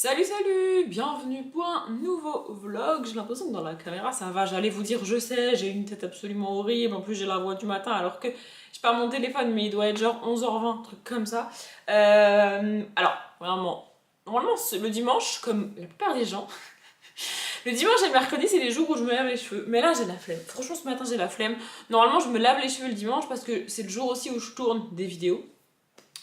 Salut, bienvenue pour un nouveau vlog. J'ai l'impression que dans la caméra ça va, j'allais vous dire je sais, j'ai une tête absolument horrible, en plus j'ai la voix du matin alors que j'ai pas mon téléphone mais il doit être genre 11h20, un truc comme ça. Alors, vraiment, normalement le dimanche, comme la plupart des gens, le dimanche et le mercredi c'est les jours où je me lave les cheveux, mais là j'ai la flemme. Franchement ce matin j'ai la flemme. Normalement je me lave les cheveux le dimanche parce que c'est le jour aussi où je tourne des vidéos.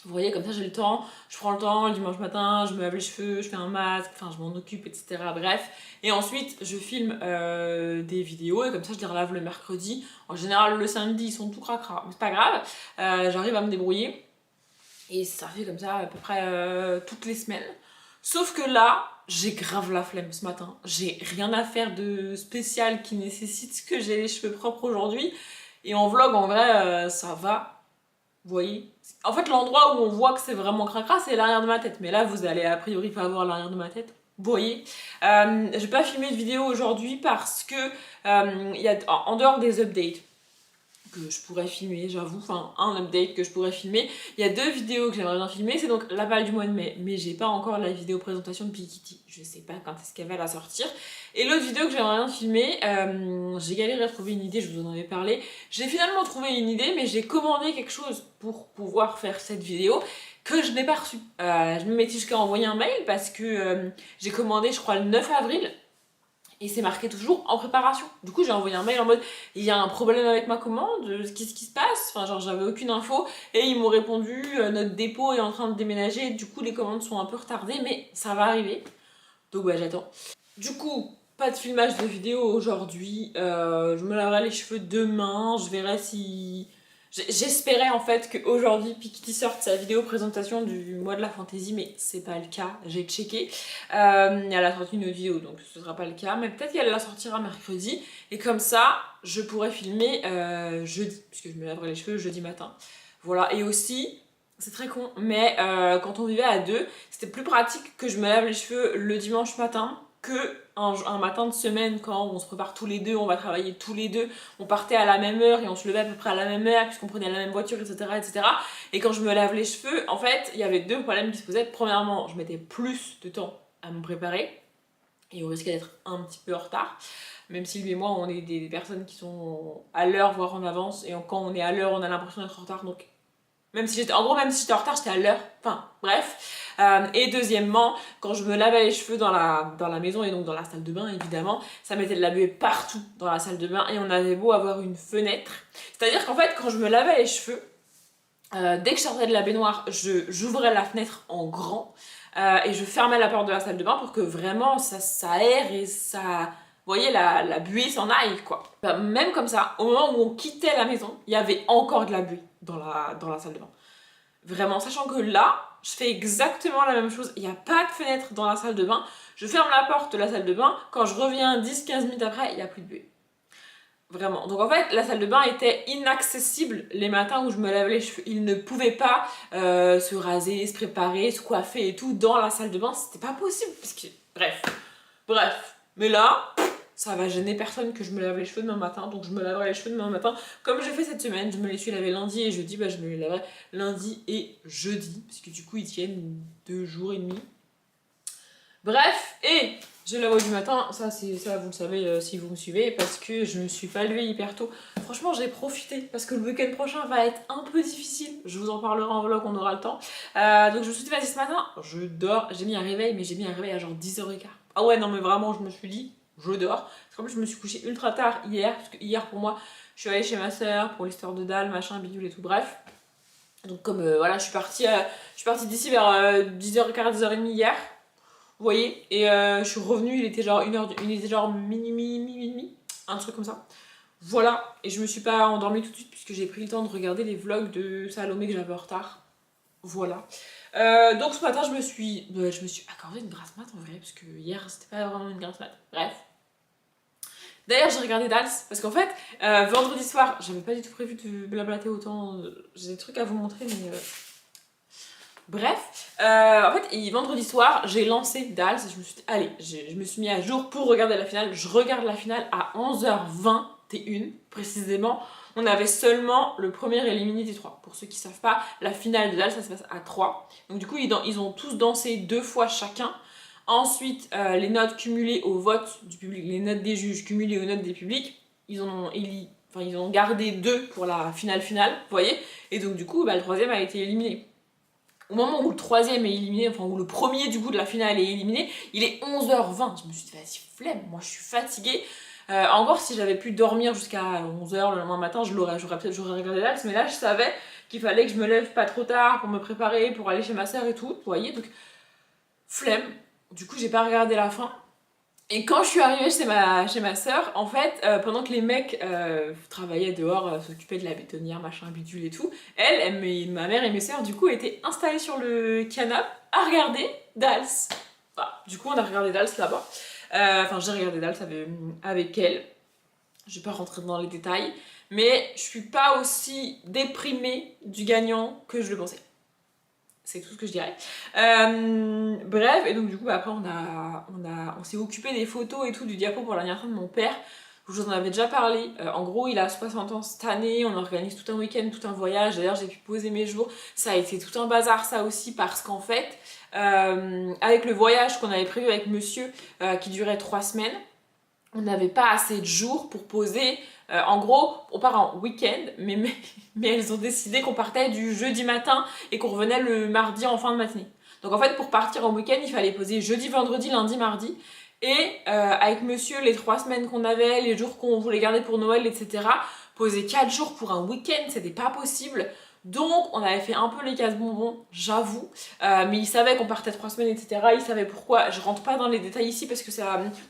Vous voyez, comme ça j'ai le temps, je prends le temps le dimanche matin, je me lave les cheveux, je fais un masque, enfin je m'en occupe, etc. Bref. Et ensuite je filme des vidéos et comme ça je les relave le mercredi. En général le samedi ils sont tout cracra, mais c'est pas grave, j'arrive à me débrouiller. Et ça fait comme ça à peu près toutes les semaines. Sauf que là, j'ai grave la flemme ce matin. J'ai rien à faire de spécial qui nécessite que j'ai les cheveux propres aujourd'hui. Et en vlog, en vrai, ça va. Vous voyez? En fait, l'endroit où on voit que c'est vraiment cracra, c'est l'arrière de ma tête. Mais là, vous allez a priori pas voir l'arrière de ma tête. Vous voyez? Je vais pas filmer de vidéo aujourd'hui parce que en dehors des updates que je pourrais filmer, j'avoue, enfin un update que je pourrais filmer. Il y a deux vidéos que j'aimerais bien filmer, c'est donc la balle du mois de mai, mais j'ai pas encore la vidéo présentation de Pikitty, je sais pas quand est-ce qu'elle va la sortir. Et l'autre vidéo que j'aimerais bien filmer, j'ai galéré à trouver une idée, je vous en avais parlé. J'ai finalement trouvé une idée, mais j'ai commandé quelque chose pour pouvoir faire cette vidéo que je n'ai pas reçu. Je me mettais jusqu'à envoyer un mail parce que j'ai commandé, je crois, le 9 avril. Et c'est marqué toujours en préparation. Du coup, j'ai envoyé un mail en mode il y a un problème avec ma commande, qu'est-ce qui se passe? Enfin, genre, j'avais aucune info. Et ils m'ont répondu notre dépôt est en train de déménager. Du coup, les commandes sont un peu retardées, mais ça va arriver. Donc, ouais, j'attends. Du coup, pas de filmage de vidéo aujourd'hui. Je me laverai les cheveux demain. Je verrai si. J'espérais en fait qu'aujourd'hui Pikitty sorte sa vidéo présentation du mois de la fantaisie, mais c'est pas le cas, j'ai checké. Elle a sorti une autre vidéo donc ce sera pas le cas, mais peut-être qu'elle la sortira mercredi et comme ça je pourrais filmer jeudi, puisque je me laverai les cheveux jeudi matin. Voilà, et aussi, c'est très con, mais quand on vivait à deux, c'était plus pratique que je me lave les cheveux le dimanche matin que un matin de semaine quand on se prépare tous les deux, on va travailler tous les deux, on partait à la même heure et on se levait à peu près à la même heure puisqu'on prenait la même voiture, etc., etc. Et quand je me lave les cheveux, en fait, il y avait deux problèmes qui se posaient. Premièrement, je mettais plus de temps à me préparer et on risquait d'être un petit peu en retard. Même si lui et moi, on est des personnes qui sont à l'heure, voire en avance, et quand on est à l'heure, on a l'impression d'être en retard, donc même si j'étais en retard, j'étais à l'heure. Enfin, bref. Et deuxièmement, quand je me lavais les cheveux dans la maison et donc dans la salle de bain, évidemment, ça mettait de la buée partout dans la salle de bain et on avait beau avoir une fenêtre. C'est-à-dire qu'en fait, quand je me lavais les cheveux, dès que je sortais de la baignoire, j'ouvrais la fenêtre en grand et je fermais la porte de la salle de bain pour que vraiment ça aère et ça. Vous voyez, la buée s'en aille, quoi. Bah, même comme ça, au moment où on quittait la maison, il y avait encore de la buée dans la salle de bain. Vraiment, sachant que là, je fais exactement la même chose. Il n'y a pas de fenêtre dans la salle de bain. Je ferme la porte de la salle de bain. Quand je reviens 10-15 minutes après, il n'y a plus de buée. Vraiment. Donc en fait, la salle de bain était inaccessible les matins où je me lavais les cheveux. Il ne pouvait pas se raser, se préparer, se coiffer et tout dans la salle de bain. C'était pas possible. Parce que... Bref. Mais là, ça va gêner personne que je me lave les cheveux demain matin. Donc je me laverai les cheveux demain matin. Comme j'ai fait cette semaine, je me les suis lavés lundi et jeudi. Bah, je me les laverai lundi et jeudi. Parce que du coup, ils tiennent 2 jours et demi. Bref, et j'ai la voix du matin, ça vous le savez si vous me suivez, parce que je me suis pas levée hyper tôt. Franchement, j'ai profité, parce que le week-end prochain va être un peu difficile. Je vous en parlerai en vlog, on aura le temps. Donc je me suis dit, vas-y, ce matin, je dors. J'ai mis un réveil, mais j'ai mis un réveil à genre 10h15. Ah ouais, non mais vraiment, je me suis dit, je dors. Parce qu'en plus, je me suis couchée ultra tard hier, parce que hier, pour moi, je suis allée chez ma soeur pour l'histoire de dalle, machin, bidule et tout, bref. Donc comme, voilà, je suis partie d'ici vers 10h15, 10h30 hier. Vous voyez, et je suis revenue, il était genre minuit, un truc comme ça. Voilà, et je me suis pas endormie tout de suite puisque j'ai pris le temps de regarder les vlogs de Salomé que j'avais en retard. Voilà. Donc ce matin, je me suis accordé une grasse mat en vrai, parce que hier, c'était pas vraiment une grasse mat. Bref. D'ailleurs, j'ai regardé Dals, parce qu'en fait, vendredi soir, j'avais pas du tout prévu de blablater autant. J'ai des trucs à vous montrer, mais... Bref, en fait, vendredi soir, j'ai lancé Dals et je me suis dit, allez, je me suis mis à jour pour regarder la finale. Je regarde la finale à 11h21, précisément. On avait seulement le premier éliminé des 3. Pour ceux qui savent pas, la finale de Dals, ça se passe à 3. Donc du coup, ils ont tous dansé 2 fois chacun. Ensuite, les notes cumulées au vote du public, les notes des juges cumulées aux notes des publics, ils ont gardé 2 pour la finale, vous voyez. Et donc du coup, le troisième a été éliminé. Au moment où le troisième est éliminé, enfin où le premier du coup de la finale est éliminé, il est 11h20. Je me suis dit, vas-y, flemme, moi je suis fatiguée. Encore si j'avais pu dormir jusqu'à 11h le lendemain matin, j'aurais regardé l'Als, mais là je savais qu'il fallait que je me lève pas trop tard pour me préparer, pour aller chez ma soeur et tout, vous voyez, donc flemme. Du coup j'ai pas regardé la fin. Et quand je suis arrivée chez ma soeur, en fait, pendant que les mecs travaillaient dehors, s'occupaient de la bétonnière, machin, bidule et tout, ma mère et mes soeurs, du coup, étaient installées sur le canapé à regarder Dals. Voilà. Du coup, on a regardé Dals là-bas. Enfin, j'ai regardé Dals avec elle. Je vais pas rentrer dans les détails, mais je suis pas aussi déprimée du gagnant que je le pensais. C'est tout ce que je dirais. Bref, et donc du coup après on s'est occupé des photos et tout du diapo pour l'anniversaire de mon père. Je vous en avais déjà parlé. En gros il a 60 ans cette année, on organise tout un week-end, tout un voyage. D'ailleurs j'ai pu poser mes jours. Ça a été tout un bazar ça aussi parce qu'en fait avec le voyage qu'on avait prévu avec monsieur qui durait 3 semaines, on n'avait pas assez de jours pour poser. En gros, on part en week-end, mais elles ont décidé qu'on partait du jeudi matin et qu'on revenait le mardi en fin de matinée. Donc en fait, pour partir en week-end, il fallait poser jeudi, vendredi, lundi, mardi. Et avec monsieur, les 3 semaines qu'on avait, les jours qu'on voulait garder pour Noël, etc., poser 4 jours pour un week-end, c'était pas possible. Donc on avait fait un peu les casse-bonbons, j'avoue, mais il savait qu'on partait 3 semaines, etc. Il savait pourquoi. Je rentre pas dans les détails ici parce que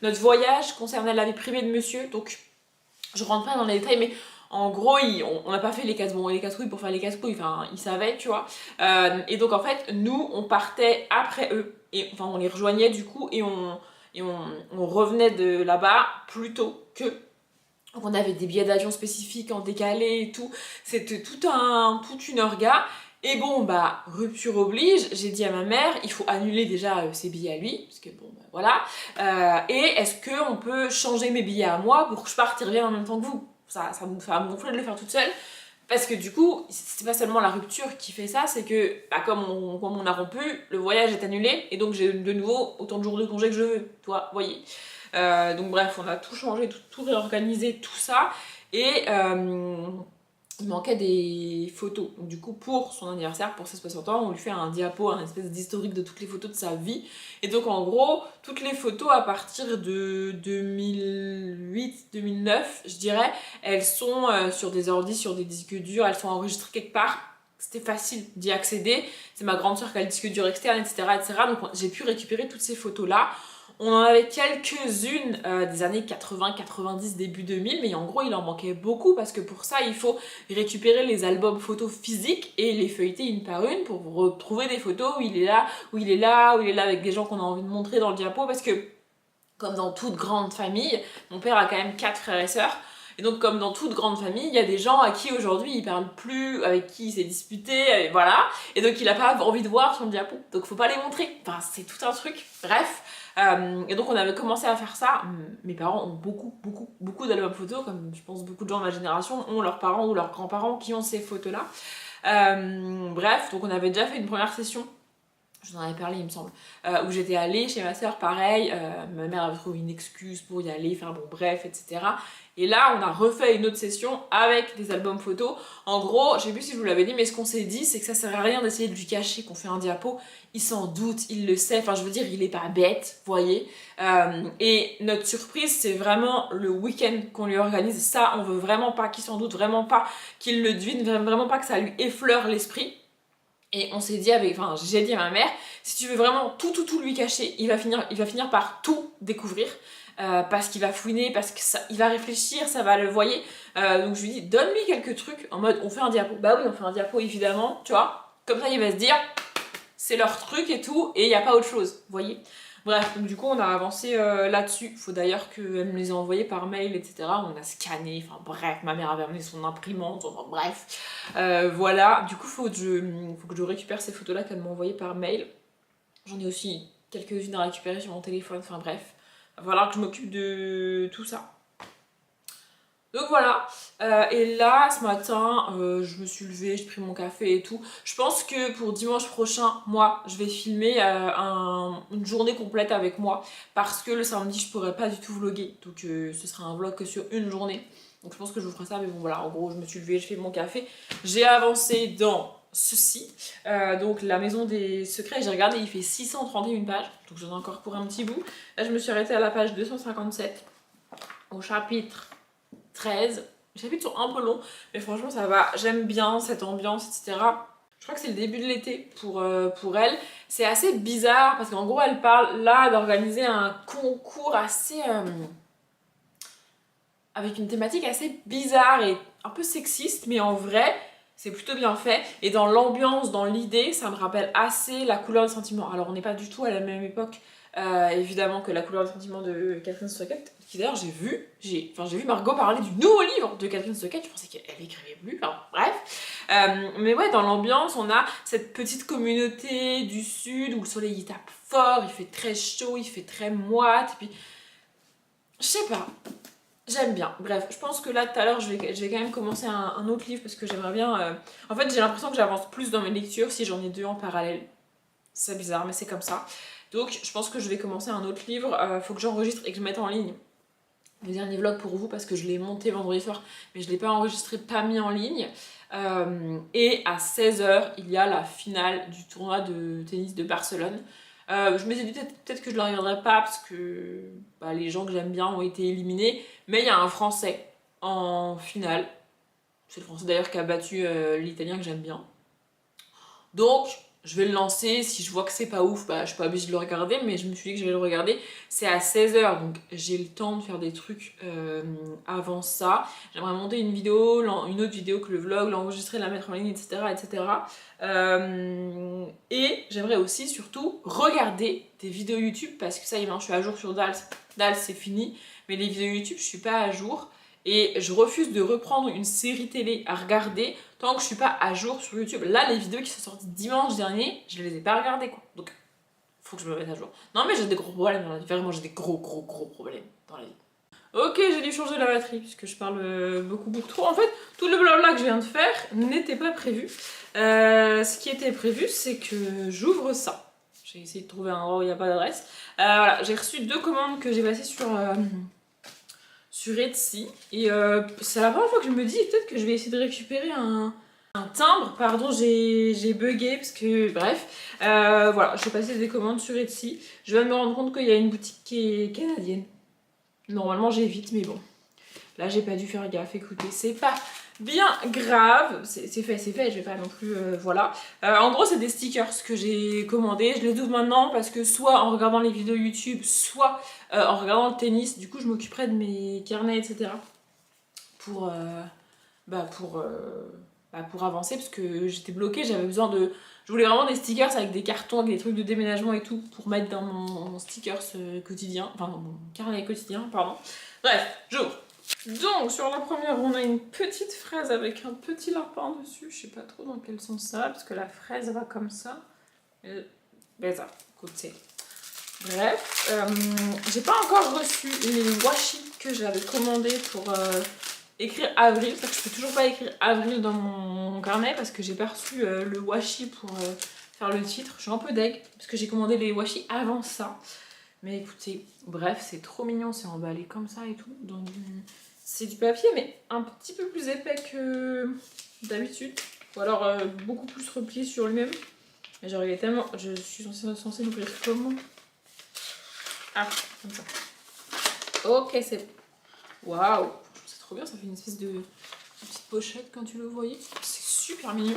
notre voyage concernait la vie privée de monsieur, donc je rentre pas dans les détails, mais en gros, on n'a pas fait les casse-bonbons et les casse-couilles pour faire les casse-couilles, enfin il savait, tu vois. Et donc en fait, nous on partait après eux, et enfin on les rejoignait du coup, et on revenait de là-bas plus tôt qu'eux. Donc on avait des billets d'avion spécifiques en décalé et tout. C'était toute une orga. Et bon, rupture oblige, j'ai dit à ma mère, il faut annuler déjà ses billets à lui, parce que bon, voilà. Et est-ce qu'on peut changer mes billets à moi pour que je parte et revienne en même temps que vous? Ça va me gonfler de le faire toute seule. Parce que du coup, c'est pas seulement la rupture qui fait ça, c'est que comme on a rompu, le voyage est annulé, et donc j'ai de nouveau autant de jours de congé que je veux, toi, voyez. Donc bref, on a tout changé, tout réorganisé, tout ça. Et il manquait des photos. Donc du coup, pour son anniversaire, pour ses 60 ans, on lui fait un diapo, un espèce d'historique de toutes les photos de sa vie. Et donc en gros, toutes les photos à partir de 2008-2009, je dirais, elles sont sur des ordi, sur des disques durs, elles sont enregistrées quelque part. C'était facile d'y accéder. C'est ma grande soeur qui a le disque dur externe, etc. etc. Donc j'ai pu récupérer toutes ces photos-là. On en avait quelques-unes des années 80, 90, début 2000, mais en gros il en manquait beaucoup parce que pour ça il faut récupérer les albums photos physiques et les feuilleter une par une pour retrouver des photos où il est là, où il est là, où il est là avec des gens qu'on a envie de montrer dans le diapo, parce que comme dans toute grande famille, mon père a quand même 4 frères et sœurs. Et donc, comme dans toute grande famille, il y a des gens à qui aujourd'hui il parle plus, avec qui il s'est disputé, et voilà. Et donc, il a pas envie de voir son diapo. Donc, faut pas les montrer. Enfin, c'est tout un truc. Bref. Et donc, on avait commencé à faire ça. Mes parents ont beaucoup d'albums photos, comme je pense beaucoup de gens de ma génération ont leurs parents ou leurs grands-parents qui ont ces photos-là. Bref, donc on avait déjà fait une première session. Je vous en avais parlé, il me semble, où j'étais allée chez ma soeur, pareil, ma mère avait trouvé une excuse pour y aller, enfin bon bref, etc. Et là, on a refait une autre session avec des albums photos. En gros, je sais plus si je vous l'avais dit, mais ce qu'on s'est dit, c'est que ça sert à rien d'essayer de lui cacher qu'on fait un diapo. Il s'en doute, il le sait, enfin je veux dire, il est pas bête, vous voyez. Et notre surprise, c'est vraiment le week-end qu'on lui organise. Ça, on veut vraiment pas qu'il s'en doute, vraiment pas qu'il le devine, vraiment pas que ça lui effleure l'esprit. Et on s'est dit j'ai dit à ma mère, si tu veux vraiment tout lui cacher, il va finir par tout découvrir, parce qu'il va fouiner, parce qu'il va réfléchir, ça va le voyer. Donc je lui dis, donne-lui quelques trucs en mode, on fait un diapo. Bah oui, on fait un diapo évidemment, tu vois. Comme ça, il va se dire, c'est leur truc et tout, et il n'y a pas autre chose, vous voyez. Bref, donc du coup on a avancé là-dessus. Faut d'ailleurs qu'elle me les ait envoyés par mail, etc. On a scanné, enfin bref, ma mère avait amené son imprimante, enfin bref. Voilà, du coup faut que je récupère ces photos-là qu'elle m'a envoyées par mail. J'en ai aussi quelques-unes à récupérer sur mon téléphone, enfin bref. Il va falloir que je m'occupe de tout ça. Donc voilà, et là ce matin je me suis levée, j'ai pris mon café et tout. Je pense que pour dimanche prochain, moi je vais filmer une journée complète avec moi parce que le samedi je pourrais pas du tout vlogger. Donc ce sera un vlog que sur une journée. Donc je pense que je vous ferai ça, mais bon voilà, en gros je me suis levée, j'ai fait mon café. J'ai avancé dans ceci, donc la maison des secrets, j'ai regardé, il fait 631 pages, donc j'en ai encore pour un petit bout. Là je me suis arrêtée à la page 257, au chapitre 13. Les chapitres sont un peu longs, mais franchement ça va. J'aime bien cette ambiance, etc. Je crois que c'est le début de l'été pour elle. C'est assez bizarre parce qu'en gros elle parle là d'organiser un concours assez... avec une thématique assez bizarre et un peu sexiste, mais en vrai c'est plutôt bien fait. Et dans l'ambiance, dans l'idée, ça me rappelle assez La couleur des sentiments. Alors on n'est pas du tout à la même époque, évidemment, que La couleur des sentiments de Catherine Stockett, qui d'ailleurs j'ai vu Margot parler du nouveau livre de Catherine Stockett, je pensais qu'elle écrivait plus, enfin bref. Mais ouais, dans l'ambiance, on a cette petite communauté du sud où le soleil il tape fort, il fait très chaud, il fait très moite, et puis je sais pas, j'aime bien. Bref, je pense que là tout à l'heure je vais quand même commencer un autre livre parce que j'aimerais bien. En fait, j'ai l'impression que j'avance plus dans mes lectures si j'en ai deux en parallèle. C'est bizarre, mais c'est comme ça. Donc, je pense que je vais commencer un autre livre. Faut que j'enregistre et que je mette en ligne le dernier vlog pour vous parce que je l'ai monté vendredi soir, mais je l'ai pas enregistré, pas mis en ligne. Et à 16h, il y a la finale du tournoi de tennis de Barcelone. Je m'étais dit peut-être que je ne la regarderai pas parce que les gens que j'aime bien ont été éliminés, mais il y a un Français en finale. C'est le Français d'ailleurs qui a battu l'Italien que j'aime bien. Donc, je vais le lancer. Si je vois que c'est pas ouf, je suis pas obligée de le regarder, mais je me suis dit que je vais le regarder. C'est à 16h, donc j'ai le temps de faire des trucs avant ça. J'aimerais monter une vidéo, une autre vidéo que le vlog, l'enregistrer, la mettre en ligne, etc. etc. Et j'aimerais aussi, surtout, regarder des vidéos YouTube, parce que ça y est, je suis à jour sur Dals. Dals, c'est fini, mais les vidéos YouTube, je suis pas à jour. Et je refuse de reprendre une série télé à regarder tant que je suis pas à jour sur YouTube. Là, les vidéos qui sont sorties dimanche dernier, je les ai pas regardées quoi. Donc, faut que je me mette à jour. Non, mais j'ai des gros problèmes dans la vie. Vraiment, j'ai des gros problèmes dans la vie. Ok, j'ai dû changer la batterie puisque je parle beaucoup trop. En fait, tout le blabla que je viens de faire n'était pas prévu. Ce qui était prévu, c'est que j'ouvre ça. J'ai essayé de trouver un endroit où il n'y a pas d'adresse. Voilà, j'ai reçu 2 commandes que j'ai passées sur Etsy. Et c'est la première fois que je me dis peut-être que je vais essayer de récupérer un timbre. Pardon, j'ai bugué parce que bref. Voilà, je vais passer des commandes sur Etsy. Je viens de me rendre compte qu'il y a une boutique qui est canadienne. Normalement j'évite, mais bon. Là j'ai pas dû faire gaffe, écoutez, c'est pas bien grave. C'est fait, je vais pas non plus... voilà. En gros c'est des stickers que j'ai commandés. Je les ouvre maintenant parce que soit en regardant les vidéos YouTube, soit en regardant le tennis. Du coup je m'occuperai de mes carnets, etc. Pour avancer parce que j'étais bloquée, j'avais besoin de... Je voulais vraiment des stickers avec des cartons, avec des trucs de déménagement et tout pour mettre dans mon stickers quotidien, enfin dans mon carnet quotidien, pardon. Bref, j'ouvre. Donc sur la première on a une petite fraise avec un petit lapin dessus, je sais pas trop dans quel sens ça va parce que la fraise va comme ça. Ben ça, écoutez. Bref, j'ai pas encore reçu les washi que j'avais commandés pour écrire avril, parce que je peux toujours pas écrire avril dans mon carnet parce que j'ai pas reçu le washi pour faire le titre. Je suis un peu deg parce que j'ai commandé les washi avant ça. Mais écoutez, bref, c'est trop mignon, c'est emballé comme ça et tout. Donc c'est du papier mais un petit peu plus épais que d'habitude. Ou alors beaucoup plus replié sur lui-même. Mais genre il est tellement... Je suis censée l'ouvrir comment? Ah, comme ça. Ok, c'est... Waouh! C'est trop bien, ça fait une espèce de petite pochette quand tu le voyais. C'est super mignon.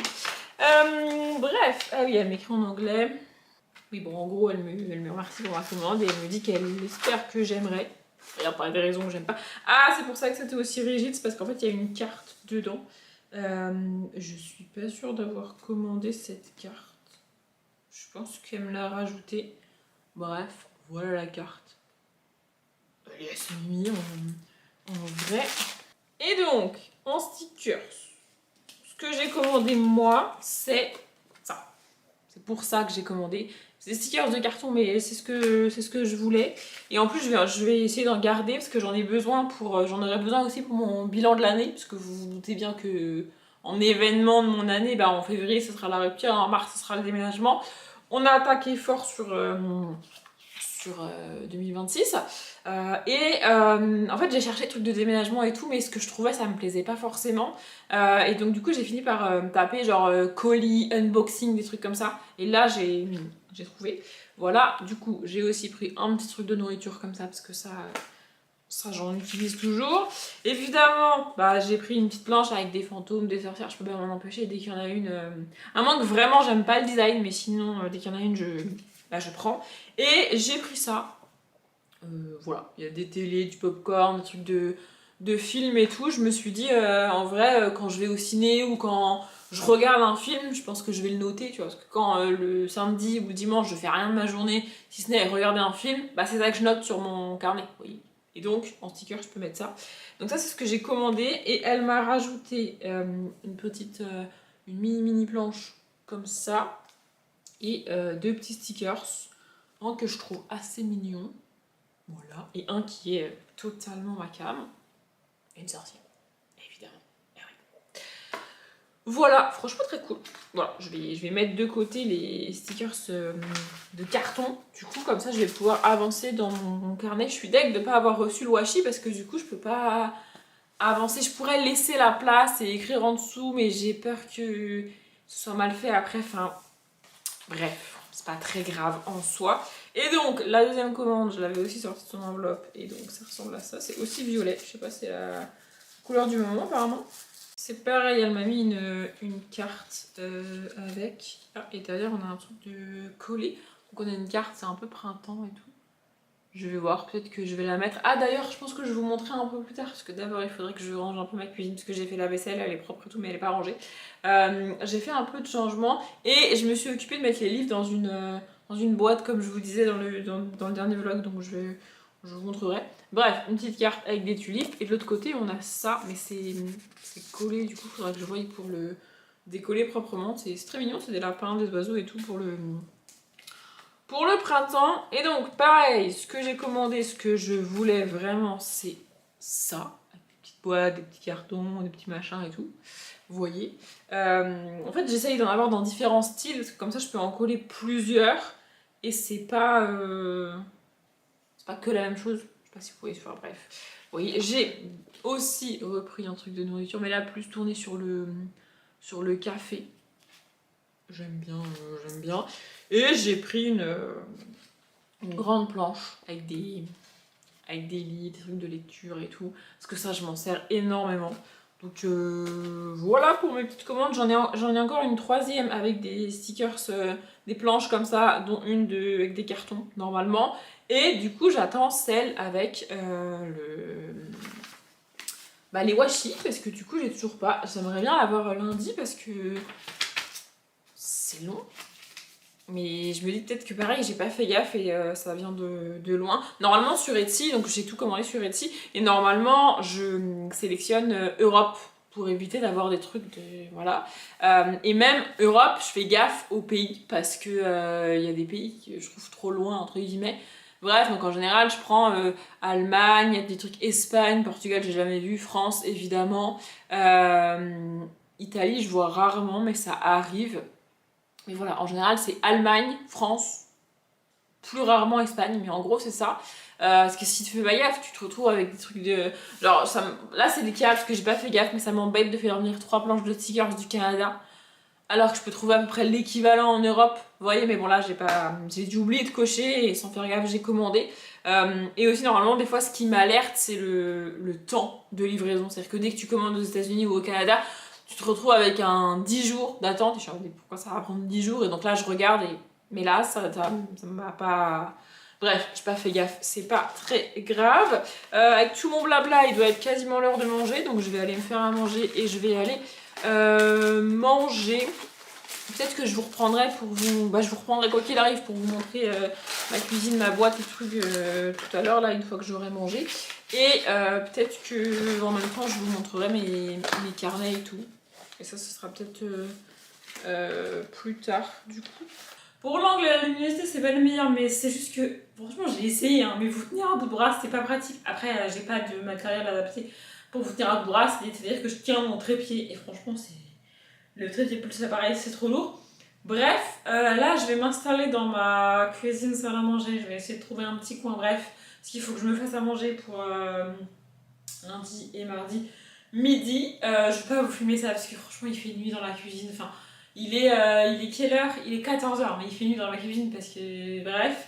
Bref, ah oui, elle m'écrit en anglais. Oui, bon, en gros, elle me remercie pour ma commande et elle me dit qu'elle espère que j'aimerais. Il n'y a pas des raisons que j'aime pas. Ah, c'est pour ça que c'était aussi rigide, c'est parce qu'en fait, il y a une carte dedans. Je suis pas sûre d'avoir commandé cette carte. Je pense qu'elle me l'a rajoutée. Bref, voilà la carte. Elle est assez mise en vrai. Et donc, en stickers, ce que j'ai commandé moi, c'est ça. C'est pour ça que j'ai commandé. C'est des stickers de carton, mais c'est ce que je voulais. Et en plus, je vais essayer d'en garder parce que j'en ai besoin j'en aurai besoin aussi pour mon bilan de l'année. Parce que vous vous doutez bien que en événement de mon année, bah, en février, ce sera la rupture, en mars, ce sera le déménagement. On a attaqué fort sur 2026. En fait, j'ai cherché des trucs de déménagement et tout, mais ce que je trouvais, ça me plaisait pas forcément. Et donc, du coup, j'ai fini par taper genre colis, unboxing, des trucs comme ça. Et là, j'ai trouvé. Voilà, du coup, j'ai aussi pris un petit truc de nourriture comme ça, parce que ça j'en utilise toujours. Évidemment, bah, j'ai pris une petite planche avec des fantômes, des sorcières, je peux pas m'en empêcher dès qu'il y en a une. À moins que vraiment j'aime pas le design, mais sinon, dès qu'il y en a une, je prends. Et j'ai pris ça. Voilà, il y a des télés, du popcorn, des trucs de films et tout. Je me suis dit, en vrai, quand je vais au ciné ou quand je regarde un film, je pense que je vais le noter, tu vois. Parce que quand le samedi ou dimanche, je fais rien de ma journée, si ce n'est regarder un film, bah c'est ça que je note sur mon carnet, vous voyez. Et donc, en sticker, je peux mettre ça. Donc ça, c'est ce que j'ai commandé. Et elle m'a rajouté une petite, une mini planche comme ça. Et deux petits stickers. Un que je trouve assez mignon. Voilà. Et un qui est totalement ma cam. Et une sorcière, évidemment. Eh oui. Voilà, franchement très cool. Voilà, je vais mettre de côté les stickers de carton. Du coup, comme ça, je vais pouvoir avancer dans mon carnet. Je suis deg de ne pas avoir reçu le washi parce que du coup, je peux pas avancer. Je pourrais laisser la place et écrire en dessous, mais j'ai peur que ce soit mal fait après. Enfin, bref, c'est pas très grave en soi. Et donc, la deuxième commande, je l'avais aussi sortie de son enveloppe. Et donc, ça ressemble à ça. C'est aussi violet. Je sais pas, c'est la couleur du moment, apparemment. C'est pareil, elle m'a mis une carte avec. Ah, et d'ailleurs, on a un truc de coller. Donc, on a une carte, c'est un peu printemps et tout. Je vais voir, peut-être que je vais la mettre. Ah, d'ailleurs, je pense que je vais vous montrer un peu plus tard. Parce que d'abord, il faudrait que je range un peu ma cuisine. Parce que j'ai fait la vaisselle, elle est propre et tout, mais elle est pas rangée. J'ai fait un peu de changement. Et je me suis occupée de mettre les livres dans une boîte, comme je vous disais dans le dernier vlog. Donc, je vous montrerai. Bref, une petite carte avec des tulipes. Et de l'autre côté, on a ça. Mais c'est collé, du coup, il faudra que je voie pour le décoller proprement. C'est très mignon, c'est des lapins, des oiseaux et tout pour le printemps. Et donc, pareil, ce que j'ai commandé, ce que je voulais vraiment, c'est ça. Avec des petites boîtes, des petits cartons, des petits machins et tout. Vous voyez. En fait, j'essaye d'en avoir dans différents styles, parce que comme ça, je peux en coller plusieurs. Et c'est pas que la même chose. Je sais pas si vous pouvez faire, bref. Vous voyez, j'ai aussi repris un truc de nourriture, mais là, plus tourné sur le café. J'aime bien, j'aime bien. Et j'ai pris une grande planche avec des lits, des trucs de lecture et tout. Parce que ça, je m'en sers énormément. Donc voilà pour mes petites commandes. J'en ai encore une troisième avec des stickers, des planches comme ça, dont une avec des cartons normalement. Et du coup, j'attends celle avec les washi, parce que du coup, j'ai toujours pas. J'aimerais bien l'avoir lundi parce que c'est long. Mais je me dis peut-être que pareil, j'ai pas fait gaffe et ça vient de loin. Normalement sur Etsy, donc j'ai tout commandé sur Etsy, et normalement je sélectionne Europe pour éviter d'avoir des trucs de... Voilà. Et même Europe, je fais gaffe aux pays parce que y a des pays que je trouve trop loin, entre guillemets. Bref, donc en général, je prends Allemagne, il y a des trucs Espagne, Portugal, j'ai jamais vu, France évidemment. Italie, je vois rarement, mais ça arrive. Mais voilà, en général, c'est Allemagne, France, plus rarement Espagne, mais en gros, c'est ça. Parce que si tu fais pas gaffe, tu te retrouves avec des trucs de... Genre, là, c'est des cas parce que j'ai pas fait gaffe, mais ça m'embête de faire venir 3 planches de stickers du Canada. Alors que je peux trouver à peu près l'équivalent en Europe. Vous voyez, mais bon, là, j'ai dû oublier de cocher et sans faire gaffe, j'ai commandé. Et aussi, normalement, des fois, ce qui m'alerte, c'est le temps de livraison. C'est-à-dire que dès que tu commandes aux États-Unis ou au Canada, tu te retrouves avec un 10 jours d'attente. Et je me dis pourquoi ça va prendre 10 jours. Et donc là, je regarde mais là, ça m'a pas... Bref, j'ai pas fait gaffe, c'est pas très grave. Avec tout mon blabla, il doit être quasiment l'heure de manger. Donc je vais aller me faire à manger et je vais aller manger. Peut-être que je vous reprendrai je vous reprendrai quoi qu'il arrive pour vous montrer ma cuisine, ma boîte et trucs tout à l'heure, là, une fois que j'aurai mangé. Et peut-être que en même temps, je vous montrerai mes carnets et tout. Et ça, ce sera peut-être plus tard, du coup. Pour l'angle et la luminosité, c'est pas le meilleur, mais c'est juste que, franchement, j'ai essayé, hein, mais vous tenir à bout de bras, c'est pas pratique. Après, j'ai pas de matériel adapté pour vous tenir à bout de bras, c'est-à-dire que je tiens mon trépied, et franchement, c'est le trépied plus l'appareil, c'est trop lourd. Bref, là, je vais m'installer dans ma cuisine salle à manger, je vais essayer de trouver un petit coin, bref, parce qu'il faut que je me fasse à manger pour lundi et mardi midi. Je vais pas vous filmer ça, parce que franchement, il fait nuit dans la cuisine, enfin... il est quelle heure? Il est 14h, mais il fait nuit dans la cuisine parce que... Bref.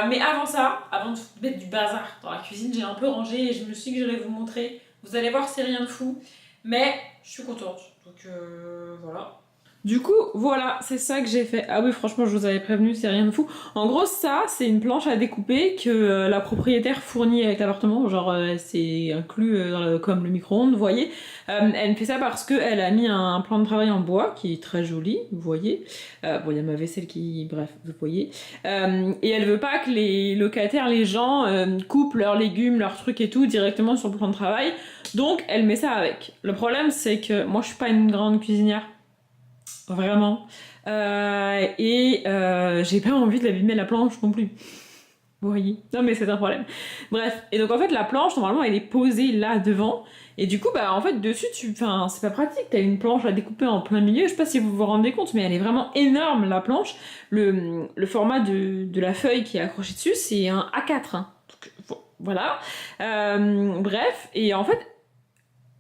Mais avant ça, avant de mettre du bazar dans la cuisine, j'ai un peu rangé et je me suis dit que j'allais vous montrer. Vous allez voir, c'est rien de fou. Mais je suis contente. Donc voilà. Du coup, voilà, c'est ça que j'ai fait. Ah oui, franchement, je vous avais prévenu, c'est rien de fou. En gros, ça, c'est une planche à découper que la propriétaire fournit avec l'appartement. Genre, c'est inclus comme le micro-ondes, vous voyez. Elle me fait ça parce qu'elle a mis un plan de travail en bois qui est très joli, vous voyez. Bon, il y a ma vaisselle qui... Bref, vous voyez. Et elle veut pas que les locataires, les gens, coupent leurs légumes, leurs trucs et tout directement sur le plan de travail. Donc, elle met ça avec. Le problème, c'est que moi, je suis pas une grande cuisinière. Vraiment. J'ai pas envie de l'abîmer la planche non plus. Vous voyez? Non mais c'est un problème. Bref. Et donc en fait la planche normalement elle est posée là devant. Et du coup bah en fait dessus enfin c'est pas pratique. T'as une planche à découper en plein milieu. Je sais pas si vous vous rendez compte mais elle est vraiment énorme la planche. Le format de la feuille qui est accrochée dessus c'est un A4. Hein. Donc, voilà. Bref. Et en fait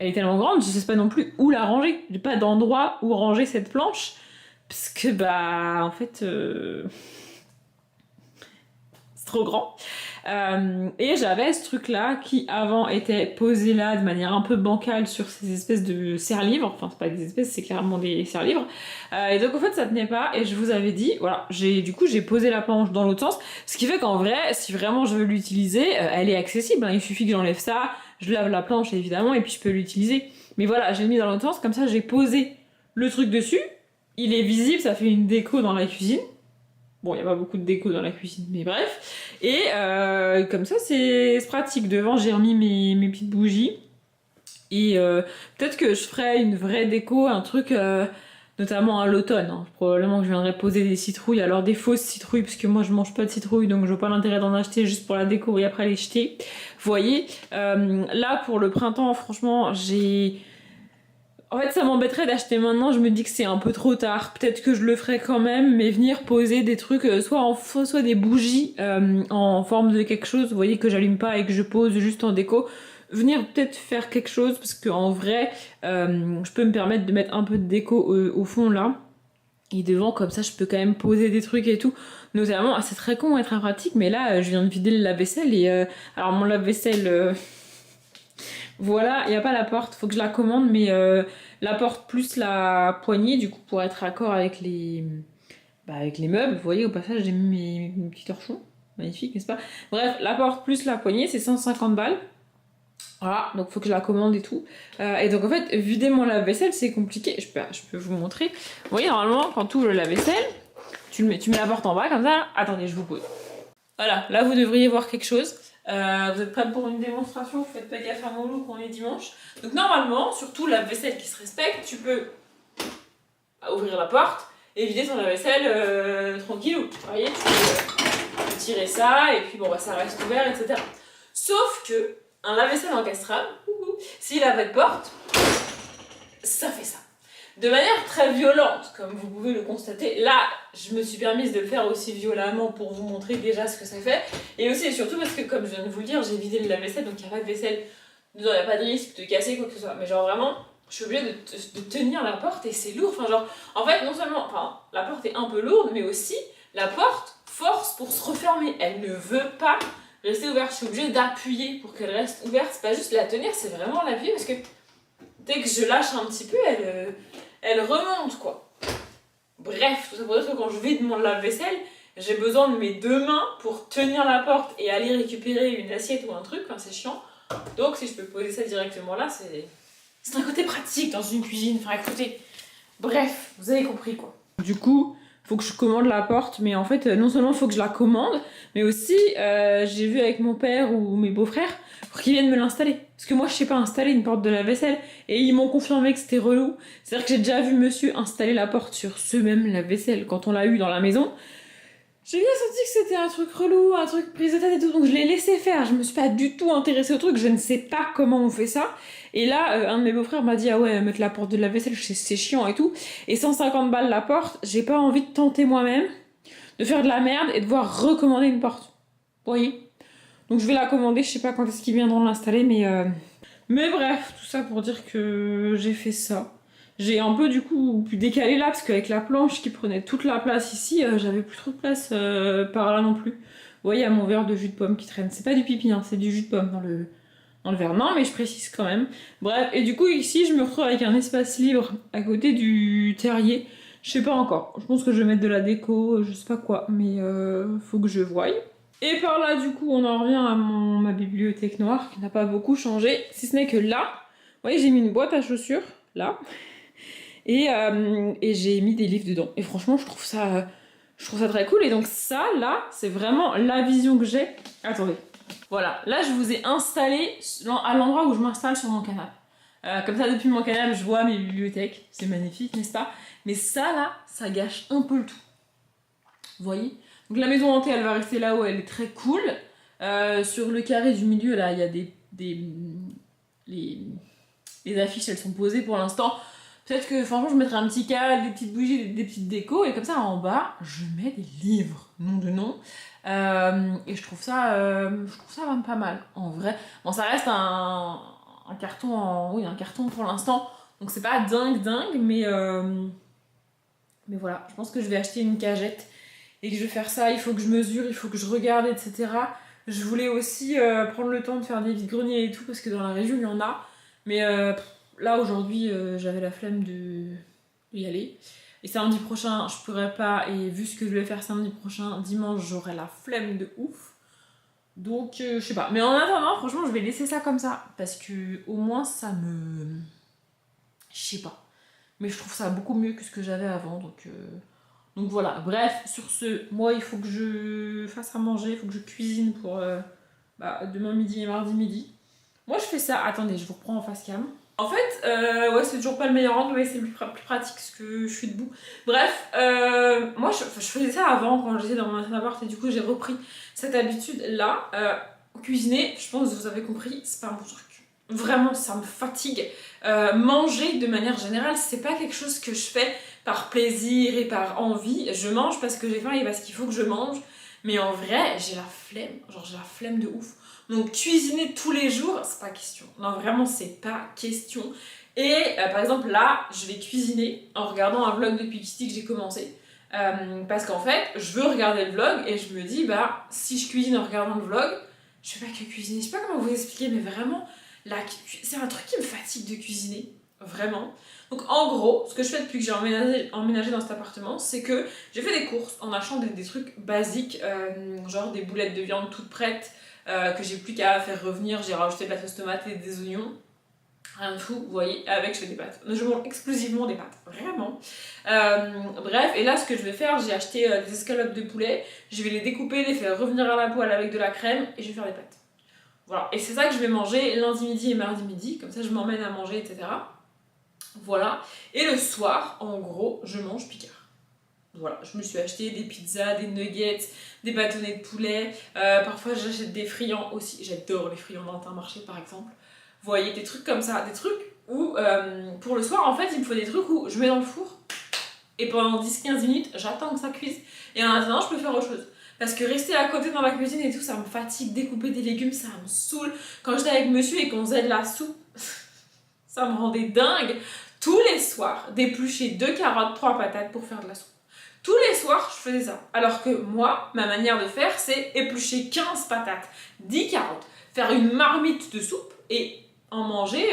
elle est tellement grande, je sais pas non plus où la ranger. J'ai pas d'endroit où ranger cette planche. Parce que, bah, en fait, c'est trop grand. Et j'avais ce truc-là qui, avant, était posé là de manière un peu bancale sur ces espèces de serre-livres. Enfin, c'est pas des espèces, c'est clairement des serre-livres. Et donc, en fait, ça tenait pas. Et je vous avais dit, voilà, du coup, j'ai posé la planche dans l'autre sens. Ce qui fait qu'en vrai, si vraiment je veux l'utiliser, elle est accessible. Hein. Il suffit que j'enlève ça. Je lave la planche évidemment et puis je peux l'utiliser. Mais voilà, j'ai mis dans l'autre sens, comme ça j'ai posé le truc dessus. Il est visible, ça fait une déco dans la cuisine. Bon, il n'y a pas beaucoup de déco dans la cuisine, mais bref. Et comme ça, c'est pratique. Devant, j'ai remis mes petites bougies. Et peut-être que je ferai une vraie déco, un truc, notamment à l'automne. Hein. Probablement que je viendrai poser des citrouilles, alors des fausses citrouilles, parce que moi je mange pas de citrouilles, donc je vois pas l'intérêt d'en acheter juste pour la déco et après les jeter. Vous voyez, là pour le printemps, franchement, en fait, ça m'embêterait d'acheter maintenant, je me dis que c'est un peu trop tard. Peut-être que je le ferai quand même, mais venir poser des trucs, soit des bougies en forme de quelque chose, vous voyez, que j'allume pas et que je pose juste en déco. Venir peut-être faire quelque chose, parce qu'en vrai, je peux me permettre de mettre un peu de déco au fond là. Et devant, comme ça, je peux quand même poser des trucs et tout. Notamment, c'est très con et très pratique, mais là, je viens de vider le lave-vaisselle et... alors, mon lave-vaisselle... Voilà, il n'y a pas la porte, faut que je la commande, mais la porte plus la poignée, du coup, pour être raccord avec avec les meubles. Vous voyez, au passage, j'ai mis mes petits torchons. Magnifique, n'est-ce pas? Bref, la porte plus la poignée, c'est 150 balles. Voilà, donc faut que je la commande et tout. Et donc en fait, vider mon lave-vaisselle, c'est compliqué. Je peux vous montrer. Vous voyez, normalement, quand tu ouvres le lave-vaisselle, tu mets la porte en bas, comme ça. Attendez, je vous pose. Voilà, là, vous devriez voir quelque chose. Vous êtes prêts pour une démonstration? Vous faites pas gaffe à mon look, on est dimanche. Donc normalement, surtout lave-vaisselle qui se respecte, tu peux ouvrir la porte et vider ton lave-vaisselle tranquillou. Vous voyez, tu peux tirer ça et puis bon, bah, ça reste ouvert, etc. Sauf que un lave-vaisselle encastrable, s'il a pas de porte, ça fait ça. De manière très violente, comme vous pouvez le constater. Là, je me suis permise de le faire aussi violemment pour vous montrer déjà ce que ça fait. Et aussi et surtout parce que, comme je viens de vous le dire, j'ai vidé le lave-vaisselle, donc il n'y a pas de vaisselle. Il n'y a pas de risque de casser quoi que ce soit. Mais genre vraiment, je suis obligée de tenir la porte et c'est lourd. Enfin genre, en fait, non seulement, la porte est un peu lourde, mais aussi, la porte force pour se refermer. Elle ne veut pas rester ouverte. Je suis obligée d'appuyer pour qu'elle reste ouverte. C'est pas juste la tenir, c'est vraiment l'appuyer parce que dès que je lâche un petit peu, elle remonte quoi. Bref, tout ça pour dire que quand je vide mon lave-vaisselle, j'ai besoin de mes deux mains pour tenir la porte et aller récupérer une assiette ou un truc, hein, c'est chiant. Donc si je peux poser ça directement là, c'est un côté pratique dans une cuisine. Enfin écoutez, bref, vous avez compris quoi. Du coup, faut que je commande la porte, mais en fait, non seulement faut que je la commande, mais aussi j'ai vu avec mon père ou mes beaux-frères pour qu'ils viennent me l'installer. Parce que moi, je sais pas installer une porte de lave-vaisselle. Et ils m'ont confirmé que c'était relou. C'est-à-dire que j'ai déjà vu monsieur installer la porte sur ce même lave-vaisselle quand on l'a eu dans la maison. J'ai bien senti que c'était un truc relou, un truc prise de tête et tout, donc je l'ai laissé faire. Je me suis pas du tout intéressée au truc, je ne sais pas comment on fait ça. Et là, un de mes beaux-frères m'a dit, ah ouais, mettre la porte de la vaisselle, c'est chiant et tout. Et 150 balles la porte, j'ai pas envie de tenter moi-même, de faire de la merde et de devoir recommander une porte. Vous voyez? Donc je vais la commander, je sais pas quand est-ce qu'ils viendront l'installer, mais bref, tout ça pour dire que j'ai fait ça. J'ai un peu du coup pu décaler là parce qu'avec la planche qui prenait toute la place ici, j'avais plus trop de place par là non plus. Vous voyez, il y a mon verre de jus de pomme qui traîne. C'est pas du pipi, hein, c'est du jus de pomme dans le verre. Non, mais je précise quand même. Bref, et du coup ici je me retrouve avec un espace libre à côté du terrier. Je sais pas encore. Je pense que je vais mettre de la déco, je sais pas quoi, mais faut que je voie. Et par là, du coup, on en revient à ma bibliothèque noire qui n'a pas beaucoup changé, si ce n'est que là, vous voyez, j'ai mis une boîte à chaussures, là, et j'ai mis des livres dedans. Et franchement, je trouve ça très cool. Et donc ça, là, c'est vraiment la vision que j'ai. Attendez. Voilà, là, je vous ai installé à l'endroit où je m'installe sur mon canapé. Comme ça, depuis mon canapé, je vois mes bibliothèques. C'est magnifique, n'est-ce pas? Mais ça, là, ça gâche un peu le tout. Vous voyez? Donc la maison hantée, elle va rester là où elle est très cool. Sur le carré du milieu, là, il y a les affiches, elles sont posées pour l'instant. Peut-être que, franchement, je mettrai un petit cadre, des petites bougies, des petites décos, et comme ça, en bas, je mets des livres, nom de nom. Et je trouve ça pas mal, en vrai. Bon, ça reste un carton oui, un carton pour l'instant. Donc c'est pas dingue, mais voilà, je pense que je vais acheter une cagette et que je vais faire ça. Il faut que je mesure, il faut que je regarde, etc. Je voulais aussi prendre le temps de faire des vides-greniers et tout, parce que dans la région, il y en a. Mais là, aujourd'hui, j'avais la flemme d'y aller. Et samedi prochain, je pourrais pas. Et vu ce que je vais faire samedi prochain, dimanche, j'aurai la flemme de ouf. Donc, je sais pas. Mais en attendant, franchement, je vais laisser ça comme ça. Parce que au moins, ça me... Je sais pas. Mais je trouve ça beaucoup mieux que ce que j'avais avant. Donc voilà. Bref, sur ce, moi, il faut que je fasse à manger. Il faut que je cuisine pour demain midi et mardi midi. Moi, je fais ça. Attendez, je vous reprends en face cam. En fait, ouais, c'est toujours pas le meilleur angle, mais c'est plus pratique parce que je suis debout. Bref, moi, je faisais ça avant quand j'étais dans mon ancien appart et du coup, j'ai repris cette habitude-là. Cuisiner, je pense que vous avez compris, c'est pas mon truc. Vraiment, ça me fatigue. Manger, de manière générale, c'est pas quelque chose que je fais par plaisir et par envie. Je mange parce que j'ai faim et parce qu'il faut que je mange. Mais en vrai, j'ai la flemme. Genre, j'ai la flemme de ouf. Donc cuisiner tous les jours, c'est pas question. Non, vraiment, c'est pas question. Et par exemple, là, je vais cuisiner en regardant un vlog de Pixty que j'ai commencé. Parce qu'en fait, je veux regarder le vlog et je me dis, si je cuisine en regardant le vlog, je fais pas que cuisiner. Je sais pas comment vous expliquer, mais vraiment, c'est un truc qui me fatigue de cuisiner. Vraiment. Donc en gros, ce que je fais depuis que j'ai emménagé dans cet appartement, c'est que j'ai fait des courses en achetant des trucs basiques, genre des boulettes de viande toutes prêtes, que j'ai plus qu'à faire revenir. J'ai rajouté de la sauce tomate et des oignons. Rien de fou, vous voyez, avec je fais des pâtes. Je mange exclusivement des pâtes, vraiment. Bref, et là ce que je vais faire, j'ai acheté des escalopes de poulet, je vais les découper, les faire revenir à la poêle avec de la crème et je vais faire des pâtes. Voilà, et c'est ça que je vais manger lundi midi et mardi midi, comme ça je m'emmène à manger, etc. Voilà, et le soir, en gros, je mange Picard. Voilà, je me suis acheté des pizzas, des nuggets, des bâtonnets de poulet. Parfois, j'achète des friands aussi. J'adore les friands d'Intermarché, par exemple. Vous voyez, des trucs comme ça. Des trucs où, pour le soir, en fait, il me faut des trucs où je mets dans le four. Et pendant 10-15 minutes, j'attends que ça cuise. Et en attendant, je peux faire autre chose. Parce que rester à côté dans la cuisine et tout, ça me fatigue. Découper des légumes, ça me saoule. Quand j'étais avec monsieur et qu'on faisait de la soupe, ça me rendait dingue. Tous les soirs, d'éplucher 2 carottes, 3 patates pour faire de la soupe. Tous les soirs, je faisais ça. Alors que moi, ma manière de faire, c'est éplucher 15 patates, 10 carottes, faire une marmite de soupe et en manger